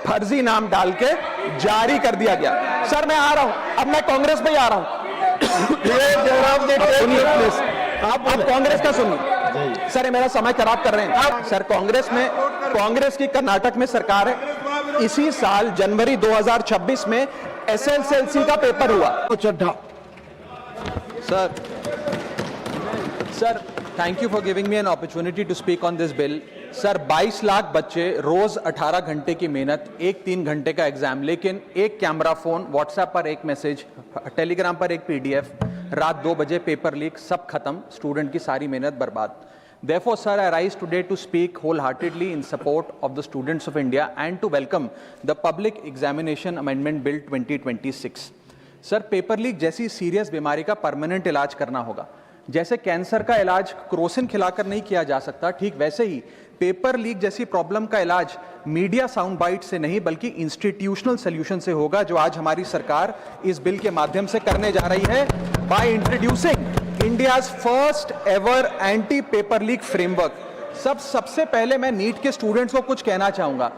फर्जी नाम डाल के जारी कर दिया गया। सर मैं आ रहा हूं, अब मैं कांग्रेस में ही आ रहा हूं। सुनिए प्लीज, आप कांग्रेस का सुनिए सर, ये मेरा समय खराब कर रहे हैं सर। कांग्रेस की कर्नाटक में सरकार है। इसी साल जनवरी 2026 में एसएसएलसी का पेपर हुआ। Sir thank you for giving me an opportunity to speak on this bill. Sir 22 lakh बच्चे, रोज 18 घंटे की मेहनत, एक 3 घंटे का एग्जाम, लेकिन एक कैमरा फोन, व्हाट्सएप पर एक मैसेज, टेलीग्राम पर एक पीडीएफ, रात 2 बजे पेपर लीक, सब खत्म, स्टूडेंट की सारी मेहनत बर्बाद। Therefore, sir, I rise today to speak wholeheartedly in support of the students of India and to welcome the Public Examination Amendment Bill 2026. Sir paper leak जैसी सीरियस बीमारी का परमानेंट इलाज करना होगा। जैसे कैंसर का इलाज क्रोसिन खिलाकर नहीं किया जा सकता, ठीक वैसे ही पेपर लीक जैसी प्रॉब्लम का इलाज मीडिया साउंड बाइट से नहीं बल्कि इंस्टीट्यूशनल सॉल्यूशन से होगा, जो आज हमारी सरकार इस बिल के माध्यम से करने जा रही है by introducing India's first ever anti paper leak framework. सबसे पहले मैं नीट के स्टूडेंट्स को कुछ कहना चाहूंगा।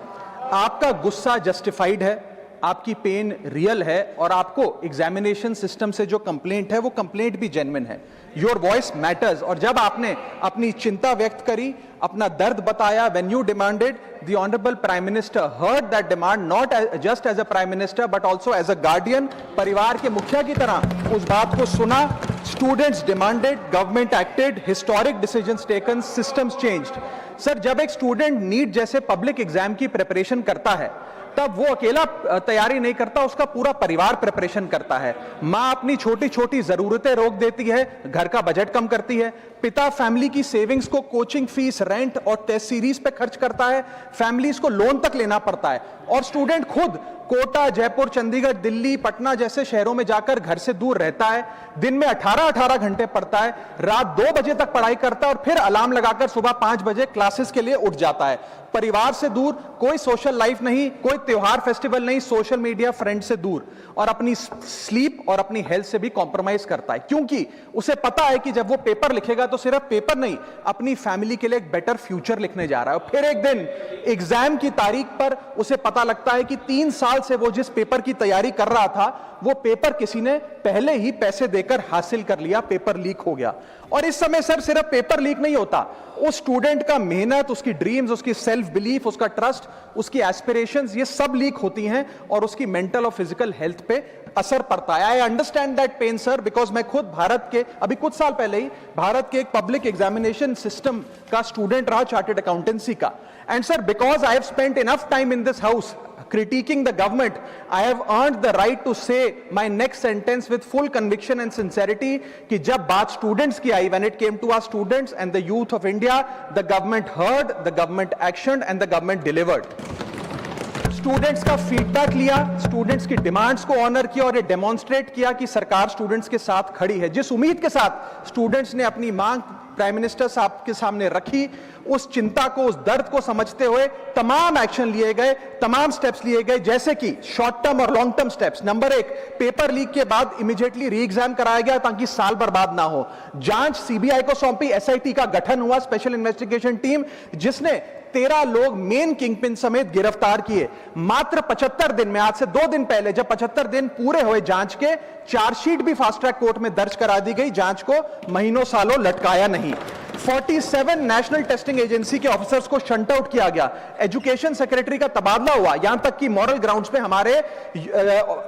आपका गुस्सा जस्टिफाइड है, आपकी पेन रियल है, और आपको एग्जामिनेशन सिस्टम से जो कंप्लेंट है वो कंप्लेंट भी जेन्युइन है। Your voice matters. और जब आपने अपनी चिंता व्यक्त करी, अपना दर्द बताया, when you demanded, the honourable prime minister heard that demand, not just as a prime minister but also as a guardian, परिवार के मुखिया की तरह उस बात को सुना। Students demanded, government acted, historic decisions taken, systems changed. Sir जब एक स्टूडेंट नीट जैसे पब्लिक एग्जाम की प्रिपरेशन करता है, तब वो अकेला तैयारी नहीं करता, उसका पूरा परिवार प्रिपरेशन करता है। माँ अपनी छोटी छोटी जरूरतें रोक देती है, घर का बजट कम करती है, पिता फैमिली की सेविंग्स को कोचिंग फीस, रेंट और टेस्ट सीरीज पे खर्च करता है, फैमिलीज को लोन तक लेना पड़ता है, और स्टूडेंट खुद कोटा, जयपुर, चंडीगढ़, दिल्ली, पटना जैसे शहरों में जाकर घर से दूर रहता है, दिन में 18-18 घंटे पढ़ता है, रात 2 बजे तक पढ़ाई करता है और फिर अलार्म लगाकर सुबह 5 बजे क्लासेस के लिए उठ जाता है। परिवार से दूर, कोई सोशल लाइफ नहीं, कोई त्योहार फेस्टिवल नहीं, सोशल मीडिया, फ्रेंड से दूर, और अपनी स्लीप और अपनी हेल्थ से भी कॉम्प्रोमाइज करता है, क्योंकि उसे पता है कि जब वो पेपर लिखेगा तो सिर्फ पेपर नहीं, अपनी फैमिली के लिए एक बेटर फ्यूचर लिखने जा रहा है। और फिर एक दिन एग्जाम की तारीख पर उसे पता लगता है कि 3 साल से वो जिस पेपर की तैयारी कर रहा था, वो पेपर किसी ने पहले ही पैसे देकर हासिल कर लिया, पेपर लीक हो गया। और इस समय सर सिर्फ पेपर लीक नहीं होता, उस स्टूडेंट का मेहनत, उसकी ड्रीम्स, उसकी सेल्फ बिलीफ, उसका ट्रस्ट, उसकी एस्पिरेशंस, ये सब लीक होती हैं और उसकी मेंटल और फिजिकल हेल्थ पे असर पड़ता है। I understand that pain sir, because मैं खुद भारत के, अभी कुछ साल पहले ही भारत के एक पब्लिक एग्जामिनेशन सिस्टम का स्टूडेंट रहा, चार्टर्ड अकाउंटेंसी का। And sir because I have spent enough time in this house critiquing the government, I have earned the right to say my next sentence with full conviction and sincerity कि जब बात students की आई, when it came to our students and the youth of India, the government heard, the government actioned and the government delivered. Students का feedback लिया, students की demands को honour किया और ये डेमोन्स्ट्रेट किया कि सरकार स्टूडेंट्स के साथ खड़ी है। जिस उम्मीद के साथ स्टूडेंट्स ने अपनी मांग प्राइम मिनिस्टर साहब के सामने रखी, उस चिंता को, उस दर्द को समझते हुए तमाम एक्शन लिए गए, तमाम स्टेप्स लिए गए, जैसे कि शॉर्ट टर्म और long term steps. Number 1, paper leak के बाद इमीडिएटली री एग्जाम कराया गया ताकि साल बर्बाद ना हो। जांच सीबीआई को सौंपी, एसआईटी का गठन हुआ, स्पेशल इन्वेस्टिगेशन टीम, जिसने 13 लोग मेन किंगपिन समेत गिरफ्तार किए। मात्र 75 दिन में, आज से 2 दिन पहले जब 75 दिन पूरे हुए जांच के, चार्जशीट भी फास्ट ट्रैक कोर्ट में दर्ज करा दी गई, जांच को महीनों सालों लटकाया नहीं। 47 नेशनल टेस्टिंग एजेंसी के ऑफिसर्स को शंट आउट किया गया, एजुकेशन सेक्रेटरी का तबादला हुआ, यहां तक कि मॉरल ग्राउंड्स पे हमारे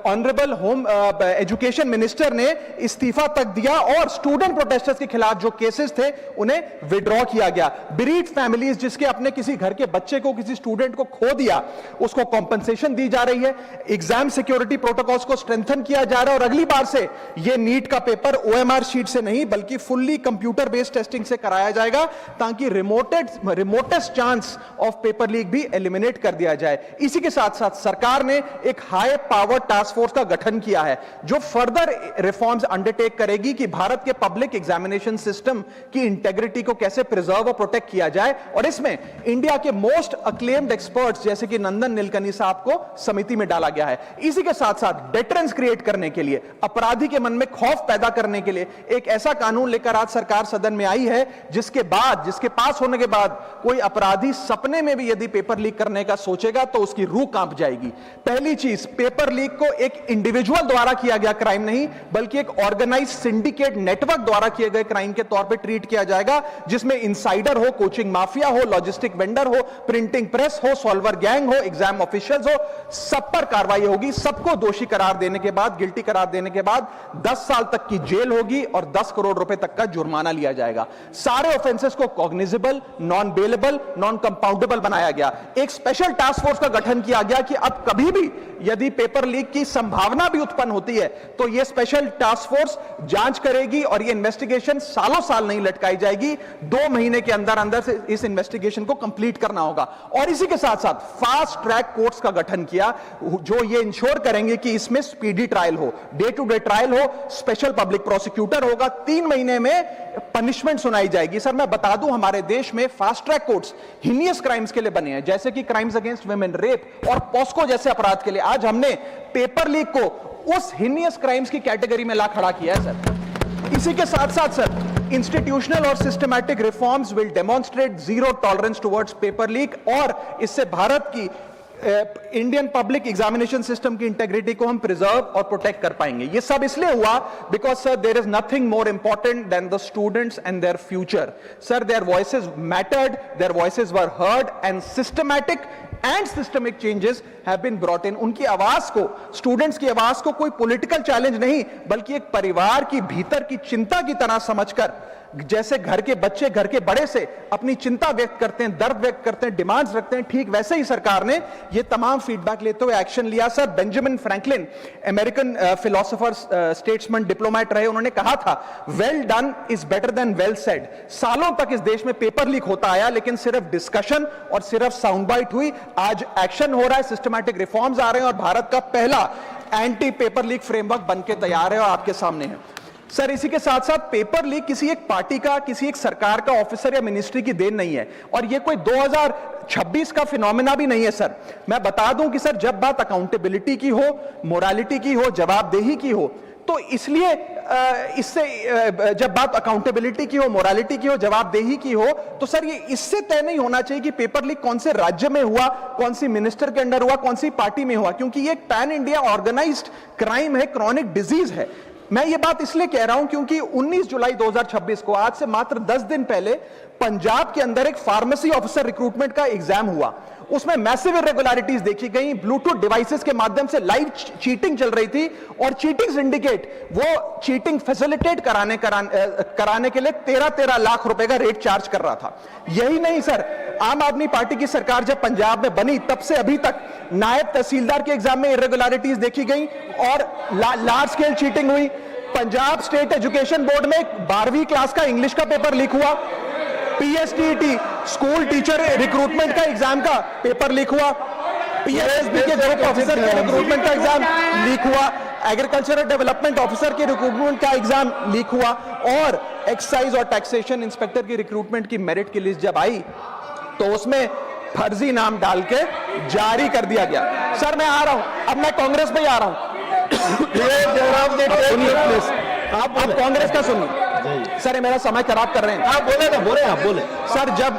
ऑनरेबल होम एजुकेशन मिनिस्टर ने इस्तीफा तक दिया और स्टूडेंट प्रोटेस्टर्स के खिलाफ जो केसेस थे उन्हें विड्रॉ किया गया। बेरीड फैमिलीज जिसके अपने किसी घर के बच्चे को, किसी स्टूडेंट को खो दिया, उसको कॉम्पनसेशन दी जा रही है। एग्जाम सिक्योरिटी प्रोटोकॉल्स को स्ट्रेंथन किया जा रहा है और अगली बार से यह नीट का पेपर ओएमआर शीट से नहीं बल्कि फुल्ली कंप्यूटर बेस्ड टेस्टिंग से कराया जाएगा ताकि remotest chance of paper leak भी एलिमिनेट कर दिया जाए। इसी के साथ साथ सरकार ने एक हाई पावर टास्क फोर्स का गठन किया है जो फर्दर रिफॉर्म्स अंडरटेक करेगी कि भारत के पब्लिक एग्जामिनेशन सिस्टम की इंटेग्रिटी को कैसे प्रिजर्व और प्रोटेक्ट किया जाए, और इसमें इंडिया के मोस्ट अक्लेम्ड एक्सपर्ट्स जैसे कि नंदन नीलकनी साहब को समिति में डाला गया है। इसी के साथ साथ डेटरेंस क्रिएट करने के लिए, अपराधी के मन में खौफ पैदा करने के लिए एक ऐसा कानून लेकर आज सरकार सदन में आई है जिसके पास होने के बाद कोई अपराधी सपने में भी यदि पेपर लीक करने का सोचेगा तो उसकी रूह कांप जाएगी। पहली चीज, पेपर लीक को एक इंडिविजुअल द्वारा किया गया क्राइम नहीं, बल्कि एक ऑर्गेनाइज सिंडिकेट नेटवर्क द्वारा किए गए क्राइम के तौर पे ट्रीट किया जाएगा, जिसमें इनसाइडर हो, कोचिंग माफिया हो, लॉजिस्टिक वेंडर हो, प्रिंटिंग प्रेस हो, सॉल्वर गैंग हो, एग्जाम ऑफिशियल्स हो, सब पर कार्रवाई होगी। सबको दोषी करार देने के बाद, गिल्टी करार देने के बाद 10 साल तक की जेल होगी और 10 करोड़ रुपए तक का जुर्माना लिया जाएगा। सारे ऑफेंसेस को cognizable, non bailable, non compoundable बनाया गया। एक स्पेशल टास्क फोर्स का गठन किया गया कि अब कभी भी यदि पेपर लीक की संभावना भी उत्पन्न होती है तो यह स्पेशल टास्क फोर्स जांच करेगी और यह इन्वेस्टिगेशन सालों साल नहीं लटकाई जाएगी। 2 महीने के अंदर अंदर से इस इन्वेस्टिगेशन को कंप्लीट करना होगा। और इसी के साथ साथ फास्ट ट्रैक कोर्ट्स का गठन किया, जो ये इंश्योर करेंगे कि इसमें स्पीडी ट्रायल हो, डे टू डे ट्रायल हो, स्पेशल पब्लिक प्रोसिक्यूटर होगा, 3 महीने में पनिशमेंट सुनाई जाएगी। सर मैं बता दूं, हमारे देश में fast track courts heinous crimes के लिए बने हैं, जैसे कि क्राइम्स अगेंस्ट वुमेन, रेप और पॉस्को जैसे अपराध के लिए। आज हमने पेपर लीक को उस हीनियस क्राइम्स की कैटेगरी में ला खड़ा किया है सर। इसी के साथ साथ सर, इंस्टीट्यूशनल और systematic reforms will demonstrate zero tolerance towards paper leak, और इससे भारत की इंडियन पब्लिक एग्जामिनेशन सिस्टम की इंटेग्रिटी को हम प्रिजर्व और प्रोटेक्ट कर पाएंगे। ये सब इसलिए हुआ because sir there is nothing more important than the students and their future. Sir their voices mattered, their voices were heard and systematic and systemic changes have been brought in. उनकी आवाज को, students की आवाज को कोई political challenge नहीं, बल्कि एक परिवार की भीतर की चिंता की तरह समझकर, जैसे घर के बच्चे घर के बड़े से अपनी चिंता व्यक्त करते हैं, दर्द व्यक्त करते हैं, डिमांड्स रखते हैं, ठीक वैसे ही सरकार ने ये तमाम फीडबैक लेते हुए एक्शन लिया। Sir Benjamin Franklin, American philosopher, statesman, diplomat रहे, उन्होंने कहा था well done is better than well said. सालों तक इस देश में पेपर लीक होता आया, लेकिन सिर्फ डिस्कशन और सिर्फ साउंड बाइट हुई। आज एक्शन हो रहा है, सिस्टमैटिक रिफॉर्म्स आ रहे हैं और भारत का पहला एंटी पेपर लीक फ्रेमवर्क बनके तैयार है और आपके सामने है। सर इसी के साथ साथ पेपर लीक किसी एक पार्टी का, किसी एक सरकार का ऑफिसर या मिनिस्ट्री की देन नहीं है, और ये कोई 2026 का फिनोमेना भी नहीं है। सर मैं बता दूं कि सर जब बात अकाउंटेबिलिटी की हो, मोरालिटी की हो, जवाबदेही की हो, तो इसलिए इससे जब बात अकाउंटेबिलिटी की हो, मोरालिटी की हो, जवाबदेही की हो, तो सर ये इससे तय नहीं होना चाहिए कि पेपर लीक कौन से राज्य में हुआ, कौन सी मिनिस्टर के अंडर हुआ, कौन सी पार्टी में हुआ, क्योंकि ये एक पैन इंडिया ऑर्गेनाइज्ड क्राइम है, क्रॉनिक डिजीज है। मैं ये बात इसलिए कह रहा हूं क्योंकि 19 जुलाई 2026 को, आज से मात्र 10 दिन पहले, पंजाब के अंदर एक फार्मेसी ऑफिसर रिक्रूटमेंट का एग्जाम हुआ। उसमें मैसिव इरेगुलरिटीज देखी गई, ब्लूटूथ डिवाइसेस के माध्यम से लाइव चीटिंग चल रही थी, और चीटिंग सिंडिकेट वो चीटिंग फैसिलिटेट कराने के लिए 13-13 लाख रुपए का रेट चार्ज कर रहा था। यही नहीं सर, आम आदमी पार्टी की सरकार जब पंजाब में बनी तब से अभी तक नायब तहसीलदार के एग्जाम में इरेगुलरिटीज देखी गई और लार्ज स्केल चीटिंग हुई। पंजाब स्टेट एजुकेशन बोर्ड में 12वीं क्लास का इंग्लिश का पेपर लीक हुआ, पीएसटीईटी स्कूल टीचर रिक्रूटमेंट का एग्जाम का पेपर लीक हुआ, पीएसबी के ग्रुप ऑफिसर के रिक्रूटमेंट का एग्जाम लीक हुआ, एग्रीकल्चरल डेवलपमेंट ऑफिसर के रिक्रूटमेंट का एग्जाम लीक हुआ, और एक्साइज और टैक्सेशन इंस्पेक्टर की रिक्रूटमेंट की मेरिट की लिस्ट जब आई तो उसमें फर्जी नाम डाल के जारी कर दिया गया। सर मैं आ रहा हूं, अब मैं कांग्रेस पे आ रहा हूं। आप कांग्रेस का सुनिए सर, ये मेरा समय खराब कर रहे हैं। आप बोले सर, जब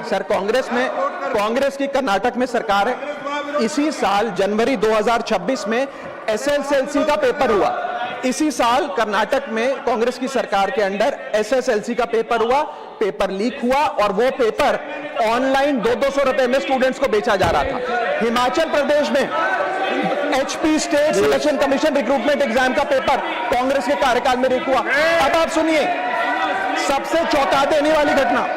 सर कांग्रेस की कर्नाटक में सरकार है, इसी साल जनवरी 2026 में एसएसएलसी का पेपर हुआ। इसी साल कर्नाटक में कांग्रेस की सरकार के अंडर एसएसएलसी का पेपर हुआ, पेपर लीक हुआ, और वो पेपर ऑनलाइन 200 रुपए में स्टूडेंट्स को बेचा जा रहा था। हिमाचल प्रदेश में HP state selection commission recruitment exam का पेपर कांग्रेस के कार्यकाल में लीक हुआ। अब आप सुनिए सबसे चौंका देने वाली घटना,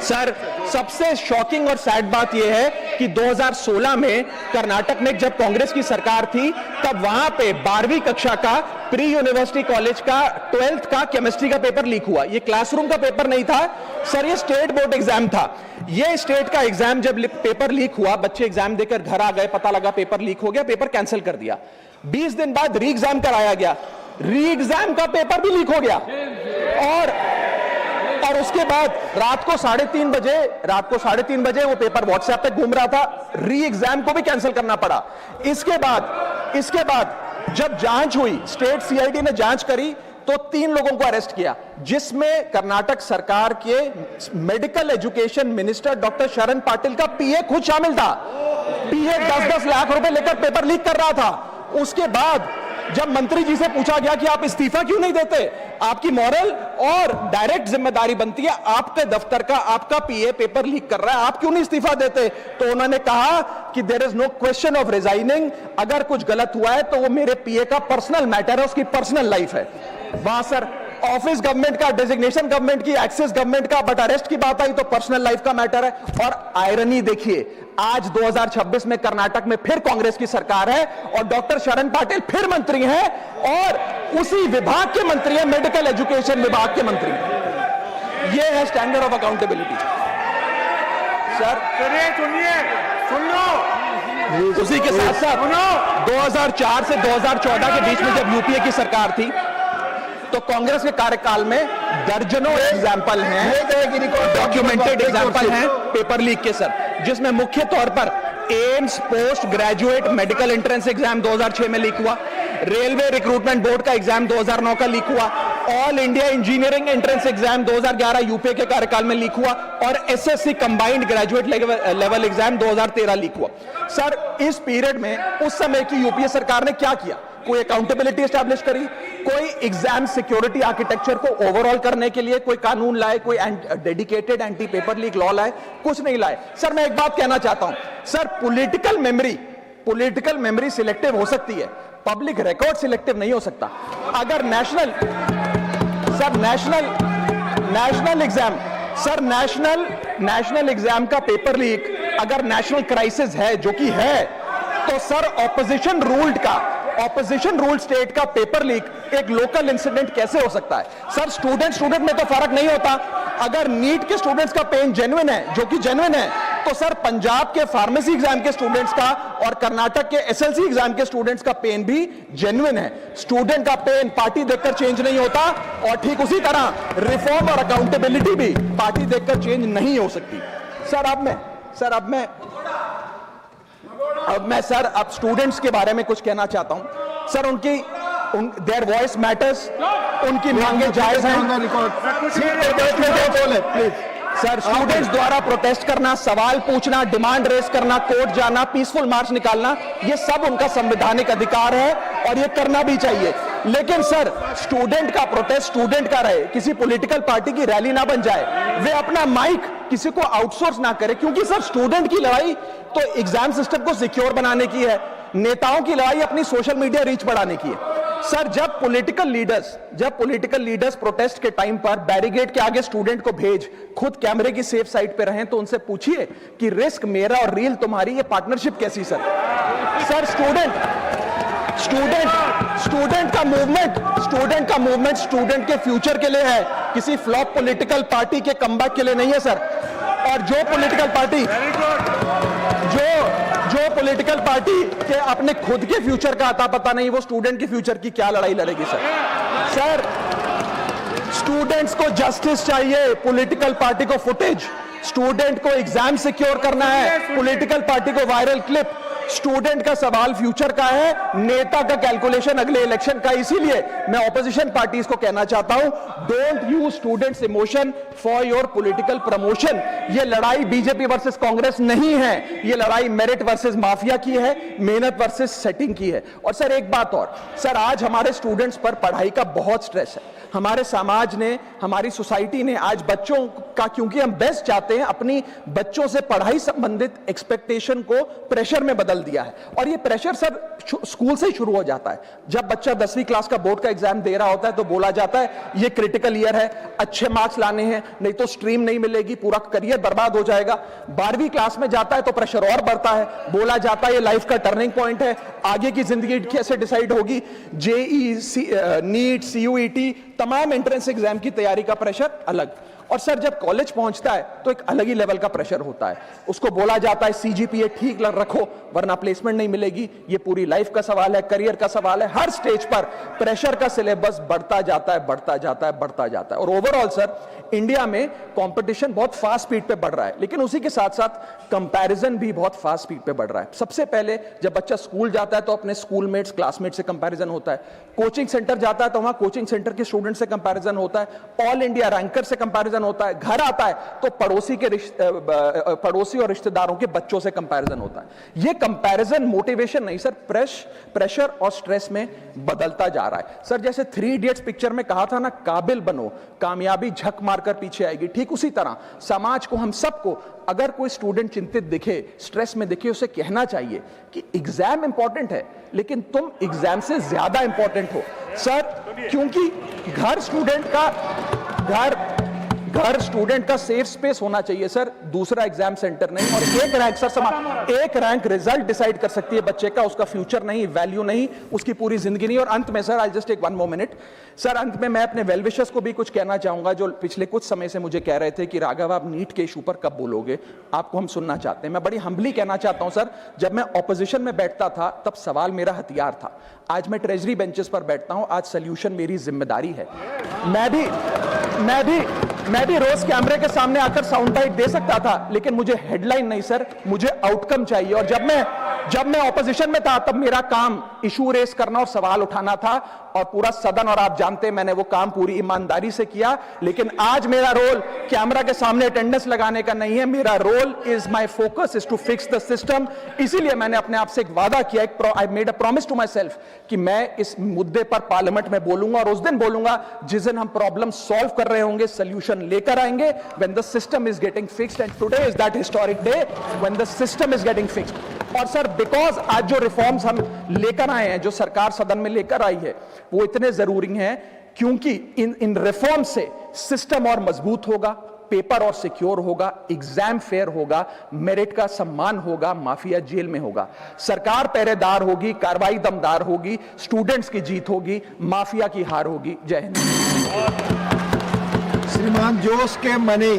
सर सबसे शॉकिंग और सैड बात यह है कि 2016 में कर्नाटक में जब कांग्रेस की सरकार थी तब वहां पे 12वीं कक्षा का प्री यूनिवर्सिटी कॉलेज का 12th का केमिस्ट्री का पेपर लीक हुआ। ये क्लासरूम का पेपर नहीं था सर, ये स्टेट बोर्ड एग्जाम था। ये स्टेट का एग्जाम जब पेपर लीक हुआ, बच्चे एग्जाम देकर घर आ गए, पता लगा पेपर लीक हो गया, पेपर कैंसिल कर दिया। 20 दिन बाद री एग्जाम कराया गया, री एग्जाम का पेपर भी लीक हो गया, और उसके बाद रात को 3:30 बजे वो पेपर व्हाट्सएप पे घूम रहा था, री एग्जाम को भी कैंसिल करना पड़ा। इसके बाद जब जांच हुई, स्टेट सीआईडी ने जांच करी, तो 3 लोगों को अरेस्ट किया, जिसमें कर्नाटक सरकार के मेडिकल एजुकेशन मिनिस्टर डॉक्टर शरण पाटिल का पीए खुद शामिल था। पीए 10-10 लाख रुपए लेकर पेपर लीक कर रहा था। उसके बाद जब मंत्री जी से पूछा गया कि आप इस्तीफा क्यों नहीं देते, आपकी मॉरल और डायरेक्ट जिम्मेदारी बनती है, आपके दफ्तर का आपका पीए पेपर लीक कर रहा है, आप क्यों नहीं इस्तीफा देते? तो उन्होंने कहा कि there is no question of resigning, अगर कुछ गलत हुआ है तो वो मेरे पीए का पर्सनल मैटर है, उसकी पर्सनल लाइफ है। वहां सर ऑफिस गवर्नमेंट का, डेजिग्नेशन गवर्नमेंट की, एक्सेस गवर्नमेंट का, बट अरेस्ट की बात आई तो पर्सनल लाइफ का मैटर है। और आयरनी देखिए, आज 2026 में कर्नाटक में फिर कांग्रेस की सरकार है और डॉक्टर शरण पाटिल फिर मंत्री हैं और उसी विभाग के मंत्री हैं, मेडिकल एजुकेशन विभाग के मंत्री हैं। यह है स्टैंडर्ड ऑफ अकाउंटेबिलिटी। सर सुनिए, सुन लो। उसी के साथ साथ 2004 से 2014 के बीच में जब यूपीए की सरकार थी तो कांग्रेस के कार्यकाल में दर्जनों एग्जाम्पल हैं, डॉक्यूमेंटेड एग्जाम्पल हैं पेपर लीक के सर, जिसमें मुख्य तौर पर AIIMS post graduate medical entrance exam 2006 में लीक हुआ, रेलवे रिक्रूटमेंट बोर्ड का एग्जाम 2009 का लीक हुआ, all India engineering entrance exam 2011 UPA के कार्यकाल में लीक हुआ और SSC combined graduate level exam 2013 leak हुआ। सर इस पीरियड में उस समय की यूपीए सरकार ने क्या किया? कोई अकाउंटेबिलिटी एस्टैब्लिश करी, कोई एग्जाम सिक्योरिटी आर्किटेक्चर को ओवरऑल करने के लिए कोई कानून लाए, कोई dedicated anti paper leak law लाए? कुछ नहीं लाए। सर मैं एक बात कहना चाहता हूं, सर पॉलिटिकल मेमोरी सिलेक्टिव हो सकती है, पब्लिक रिकॉर्ड सिलेक्टिव नहीं हो सकता। अगर नेशनल एग्जाम का पेपर लीक अगर नेशनल क्राइसिस है, जो कि है, तो सर ऑपोजिशन रूल स्टेट का पेपर लीक एक लोकल इंसिडेंट कैसे हो सकता है? सर स्टूडेंट में तो फर्क नहीं होता। अगर नीट के स्टूडेंट्स का पेन जेन्युइन है, जो कि जेन्युइन है, तो सर पंजाब के फार्मेसी एग्जाम के स्टूडेंट्स का और कर्नाटक के एसएलसी एग्जाम के स्टूडेंट्स का पेन भी जेन्युइन है। स्टूडेंट का पेन पार्टी देखकर चेंज नहीं होता और ठीक उसी तरह रिफॉर्म और अकाउंटेबिलिटी भी पार्टी देखकर चेंज नहीं हो सकती। अब मैं स्टूडेंट्स के बारे में कुछ कहना चाहता हूं। सर देयर वॉइस मैटर्स, उनकी मांगे जायज हैं। सर स्टूडेंट्स द्वारा प्रोटेस्ट करना, सवाल पूछना, डिमांड रेस करना, कोर्ट जाना, पीसफुल मार्च निकालना, ये सब उनका संवैधानिक अधिकार है और ये करना भी चाहिए। लेकिन सर स्टूडेंट का प्रोटेस्ट स्टूडेंट का रहे, किसी पॉलिटिकल पार्टी की रैली ना बन जाए, वे अपना माइक किसी को आउटसोर्स ना करे, क्योंकि सर स्टूडेंट की लड़ाई तो एग्जाम सिस्टम को सिक्योर बनाने की है, नेताओं की लड़ाई अपनी सोशल मीडिया रीच बढ़ाने की है। सर जब पॉलिटिकल लीडर्स प्रोटेस्ट के टाइम पर बैरिकेड के आगे स्टूडेंट को भेज खुद कैमरे की सेफ साइड पे रहें, तो उनसे पूछिए कि रिस्क मेरा और रील तुम्हारी, ये पार्टनरशिप कैसी? सर स्टूडेंट का मूवमेंट स्टूडेंट के फ्यूचर के लिए है, किसी फ्लॉप पॉलिटिकल पार्टी के कमबैक के लिए नहीं है सर। और जो पॉलिटिकल पार्टी के अपने खुद के फ्यूचर का आता पता नहीं, वो स्टूडेंट के फ्यूचर की क्या लड़ाई लड़ेगी सर? स्टूडेंट्स को जस्टिस चाहिए, पॉलिटिकल पार्टी को फुटेज। स्टूडेंट को एग्जाम सिक्योर करना है, पॉलिटिकल पार्टी को वायरल क्लिप। स्टूडेंट का सवाल फ्यूचर का है, नेता का कैलकुलेशन अगले इलेक्शन का। इसीलिए मैं ऑपोजिशन पार्टीज को कहना चाहता हूं, don't use students emotion for your political promotion. ये लड़ाई बीजेपी वर्सेस कांग्रेस नहीं है, ये लड़ाई मेरिट वर्सेस माफिया की है, मेहनत वर्सेस सेटिंग की है। और सर एक बात और, सर आज हमारे स्टूडेंट्स पर पढ़ाई का बहुत स्ट्रेस है। हमारे समाज ने, हमारी सोसाइटी ने आज बच्चों का, क्योंकि हम बेस्ट चाहते हैं, अपनी बच्चों से पढ़ाई संबंधित एक्सपेक्टेशन को प्रेशर में बदल दिया है। और ये प्रेशर सर स्कूल से ही शुरू हो जाता है। जब बच्चा 10वीं क्लास का बोर्ड का एग्जाम दे रहा होता है तो बोला जाता है ये क्रिटिकल ईयर है, अच्छे मार्क्स लाने हैं, नहीं तो स्ट्रीम नहीं मिलेगी, पूरा करियर बर्बाद हो जाएगा। 12वीं क्लास में जाता है तो प्रेशर और बढ़ता है, बोला जाता है ये लाइफ का टर्निंग पॉइंट है, आगे की जिंदगी कैसे डिसाइड होगी। जेईई, नीट, सीयूईटी, तमाम एंट्रेंस एग्जाम की तैयारी का प्रेशर अलग। और सर जब कॉलेज पहुंचता है तो एक अलग ही लेवल का प्रेशर होता है, उसको बोला जाता है सीजीपीए ठीक रखो वरना प्लेसमेंट नहीं मिलेगी। ये पूरी लाइफ का सवाल है, करियर का सवाल है, हर स्टेज पर प्रेशर का सिलेबस बढ़ता जाता है, बढ़ता जाता है, बढ़ता जाता है। और ओवरऑल सर इंडिया में कंपटीशन बहुत फास्ट स्पीड पे बढ़ रहा है, लेकिन उसी के साथ साथ कंपैरिजन भी बहुत फास्ट स्पीड पे बढ़ रहा है। सबसे पहले जब बच्चा स्कूल जाता है तो अपने स्कूलमेट्स क्लासमेट से कंपैरिजन होता है, कोचिंग सेंटर जाता है तो वहां कोचिंग सेंटर के स्टूडेंट से कंपैरिजन होता है, ऑल इंडिया रैंकर से कंपैरिजन होता है, घर आता है तो पड़ोसी और रिश्तेदारों के बच्चों से कंपैरिजन होता है। ये कंपैरिजन मोटिवेशन नहीं सर, प्रेशर और स्ट्रेस में बदलता जा रहा है। सर जैसे 3 इडियट्स पिक्चर में कहा था ना, काबिल बनो कामयाबी झक मारकर पीछे आएगी, ठीक उसी तरह समाज को, हम सबको, अगर कोई स्टूडेंट चिंतित दिखे, स्ट्रेस में दिखे, उसे कहना चाहिए कि एग्जाम इंपॉर्टेंट है लेकिन तुम एग्जाम से ज्यादा इंपॉर्टेंट हो सर, क्योंकि घर स्टूडेंट का सेफ स्पेस होना चाहिए सर, दूसरा एग्जाम सेंटर नहीं। और एक रैंक सर एक रैंक रिजल्ट डिसाइड कर सकती है बच्चे का, उसका फ्यूचर नहीं, वैल्यू नहीं, उसकी पूरी जिंदगी नहीं। और अंत में sir I just take 1 more minute sir, अंत में मैं अपने वेल विशर्स को भी कुछ कहना चाहूंगा जो पिछले कुछ समय से मुझे कह रहे थे कि राघव आप नीट के इशू पर कब बोलोगे, आपको हम सुनना चाहते हैं। मैं बड़ी हम्बली कहना चाहता हूं सर, जब मैं ऑपोजिशन में बैठता था तब सवाल मेरा हथियार था, आज मैं ट्रेजरी बेंचेस पर बैठता हूं, आज सोल्यूशन मेरी जिम्मेदारी है। मैं भी रोज कैमरे के सामने आकर साउंड बाइट दे सकता था, लेकिन मुझे हेडलाइन नहीं सर, मुझे आउटकम चाहिए। और जब मैं ऑपोजिशन में था तब मेरा काम इशू रेस करना और सवाल उठाना था, और पूरा सदन और आप जानते हैं मैंने वो काम पूरी ईमानदारी से किया। लेकिन आज मेरा रोल कैमरा के सामने अटेंडेंस लगाने का नहीं है, मेरा role is my focus is to fix the system. इसीलिए मैंने अपने आप से एक वादा किया, I made a promise to myself कि मैं इस मुद्दे पर पार्लियामेंट में बोलूंगा, और उस दिन बोलूंगा जिस दिन हम प्रॉब्लम सॉल्व कर रहे होंगे, सोल्यूशन लेकर आएंगे, when the system is getting fixed, and today is that historic day when the system is getting fixed। और सर बिकॉज आज जो रिफॉर्म्स हम लेकर आए हैं, जो सरकार सदन में लेकर आई है, वो इतने जरूरी हैं क्योंकि इन रिफॉर्म से सिस्टम और मजबूत होगा, पेपर और सिक्योर होगा, एग्जाम फेयर होगा, मेरिट का सम्मान होगा, माफिया जेल में होगा, सरकार पहरेदार होगी, कार्रवाई दमदार होगी, स्टूडेंट्स की जीत होगी, माफिया की हार होगी। जय हिंद। श्रीमान जोश के मनी